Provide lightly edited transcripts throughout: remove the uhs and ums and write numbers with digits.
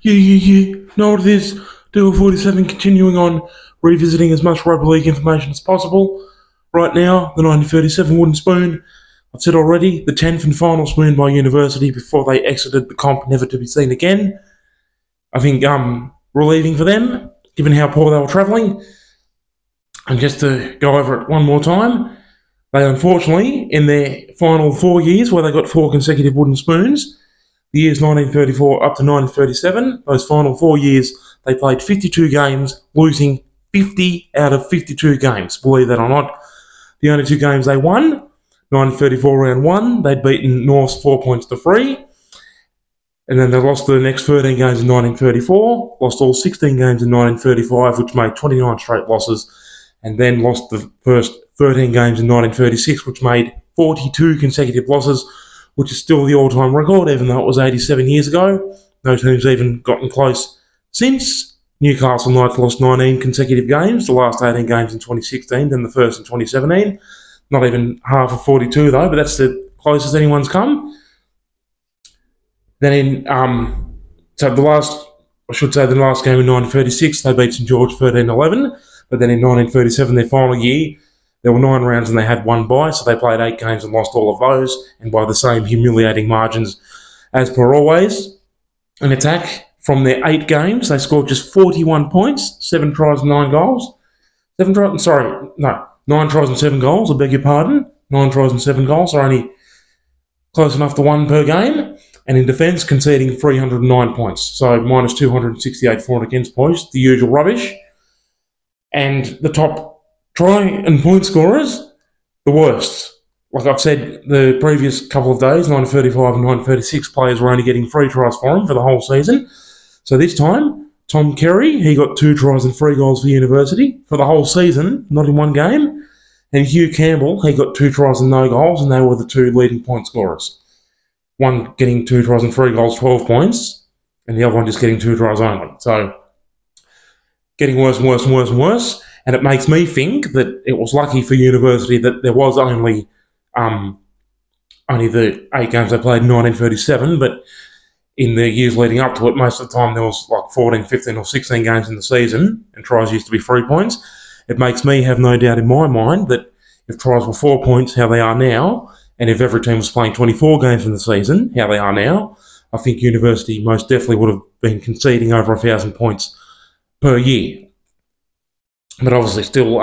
Yeah. Know what it is? Deal 47 continuing on, revisiting as much rugby league information as possible. Right now, the 1937 wooden spoon. I've said already, the 10th and final spoon by University before they exited the comp, never to be seen again. I think relieving for them, given how poor they were travelling. And just to go over it one more time, they unfortunately, in their final 4 years where they got 4 consecutive wooden spoons, the years 1934 up to 1937, those final 4 years, they played 52 games, losing 50 out of 52 games, believe that or not. The only 2 games they won, 1934 round 1, they'd beaten Norths 4 points to 3. And then they lost the next 13 games in 1934, lost all 16 games in 1935, which made 29 straight losses, and then lost the first 13 games in 1936, which made 42 consecutive losses, which is still the all-time record, even though it was 87 years ago. No team's even gotten close since. Newcastle Knights lost 19 consecutive games, the last 18 games in 2016, then the first in 2017. Not even half of 42 though, but that's the closest anyone's come. Then in the last game in 1936, they beat St George 13-11. But then in 1937, their final year, there were 9 rounds and they had 1 bye, so they played 8 games and lost all of those, and by the same humiliating margins as per always. In attack, from their 8 games, they scored just 41 points, 7 tries and 9 goals. 9 tries and 7 goals, I beg your pardon. 9 tries and 7 goals are only close enough to 1 per game. And in defence, conceding 309 points, so minus 268 for and against points, the usual rubbish. And the top try and point scorers, the worst. Like I've said the previous couple of days, 1935 and 1936 players were only getting 3 tries for them for the whole season. So this time, Tom Kerry, he got 2 tries and 3 goals for University for the whole season, not in one game. And Hugh Campbell, he got 2 tries and no goals, and they were the 2 leading point scorers. One getting 2 tries and 3 goals, 12 points, and the other one just getting 2 tries only. So getting worse and worse and worse and worse, and it makes me think that it was lucky for University that there was only the 8 games they played in 1937, but in the years leading up to it, most of the time there was like 14, 15 or 16 games in the season, and tries used to be 3 points. It makes me have no doubt in my mind that if tries were 4 points, how they are now, and if every team was playing 24 games in the season, how they are now, I think University most definitely would have been conceding over 1,000 points per year. But obviously still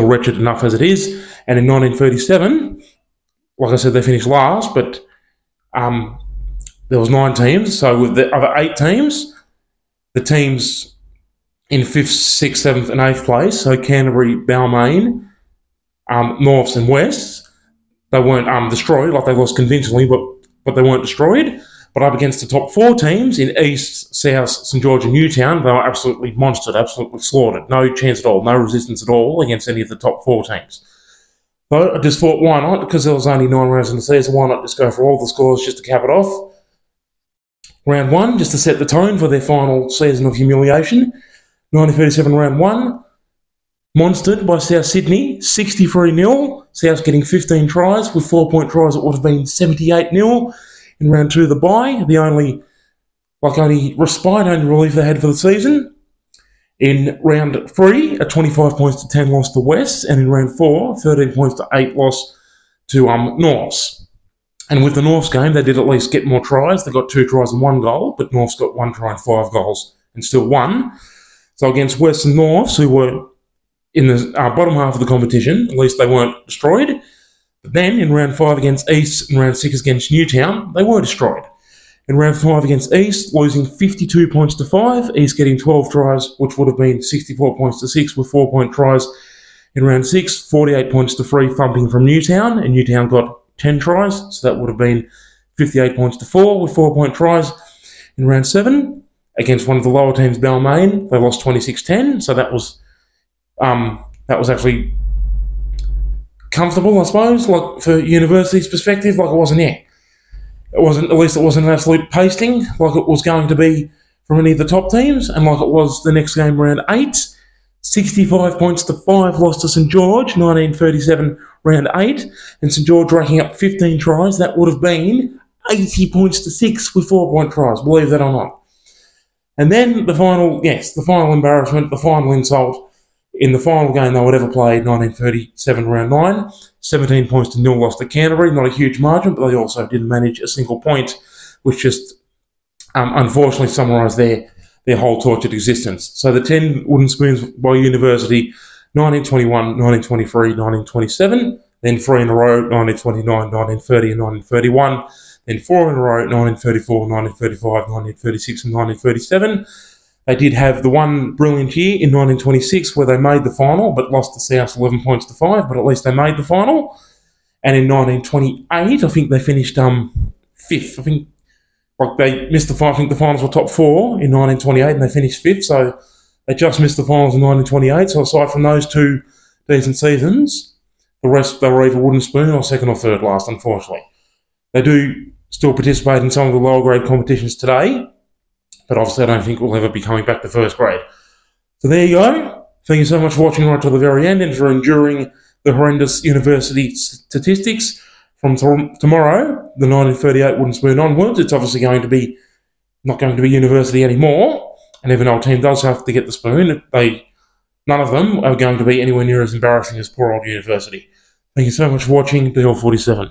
wretched enough as it is. And in 1937, like I said, they finished last, but there was 9 teams. So with the other 8 teams, the teams in 5th, 6th, 7th and 8th place, so Canterbury, Balmain, Norths and Wests, they weren't destroyed, like they lost convincingly, but they weren't destroyed. But up against the top 4 teams in East, South, St George and Newtown, they were absolutely monstered, absolutely slaughtered. No chance at all, no resistance at all against any of the top 4 teams. So I just thought, why not? Because there was only 9 rounds in the season, why not just go for all the scores just to cap it off? Round 1, just to set the tone for their final season of humiliation. 1937 round 1, monstered by South Sydney, 63-0. South getting 15 tries. With 4-point tries, it would have been 78-0. In round 2, the bye, the only respite, only relief they had for the season. In round 3, a 25 points to 10 loss to West, and in round 4, 13 points to 8 loss to Norths. And with the Norths game, they did at least get more tries. They got 2 tries and 1 goal, but Norths got 1 try and 5 goals and still won. So against West and Norths, who were in the bottom half of the competition, at least they weren't destroyed. But then, in round 5 against East and round 6 against Newtown, they were destroyed. In round 5 against East, losing 52 points to 5, East getting 12 tries, which would have been 64 points to 6 with 4-point tries. In round 6, 48 points to 3, thumping from Newtown, and Newtown got 10 tries, so that would have been 58 points to 4 with 4-point tries. In round 7, against one of the lower teams, Balmain, they lost 26-10, so that was actually comfortable, I suppose, like for University's perspective. Like it wasn't an absolute pasting like it was going to be from any of the top teams, and like it was the next game, round 8, 65 points to 5 lost to St George, 1937 round 8, and St George racking up 15 tries. That would have been 80 points to 6 with 4-point tries, believe that or not. And then the final embarrassment, the final insult in the final game they would ever play, 1937 round 9, 17 points to 0 lost to Canterbury, not a huge margin, but they also didn't manage a single point, which just unfortunately summarised their whole tortured existence. So the 10 wooden spoons by University, 1921, 1923, 1927, then 3 in a row, 1929, 1930 and 1931, then 4 in a row, 1934, 1935, 1936 and 1937. They did have the one brilliant year in 1926 where they made the final but lost to South 11 points to 5, but at least they made the final. And in 1928, I think they finished fifth. I think they missed the final. I think the finals were top 4 in 1928 and they finished 5th, so they just missed the finals in 1928. So aside from those 2 decent seasons, the rest they were either wooden spoon or second or third last, unfortunately. They do still participate in some of the lower grade competitions today, but obviously I don't think we'll ever be coming back to first grade. So there you go. Thank you so much for watching right till the very end and for enduring the horrendous university statistics. From tomorrow, the 1938 wooden spoon onwards, it's obviously not going to be university anymore. And if an old team does have to get the spoon, none of them are going to be anywhere near as embarrassing as poor old university. Thank you so much for watching. BL47.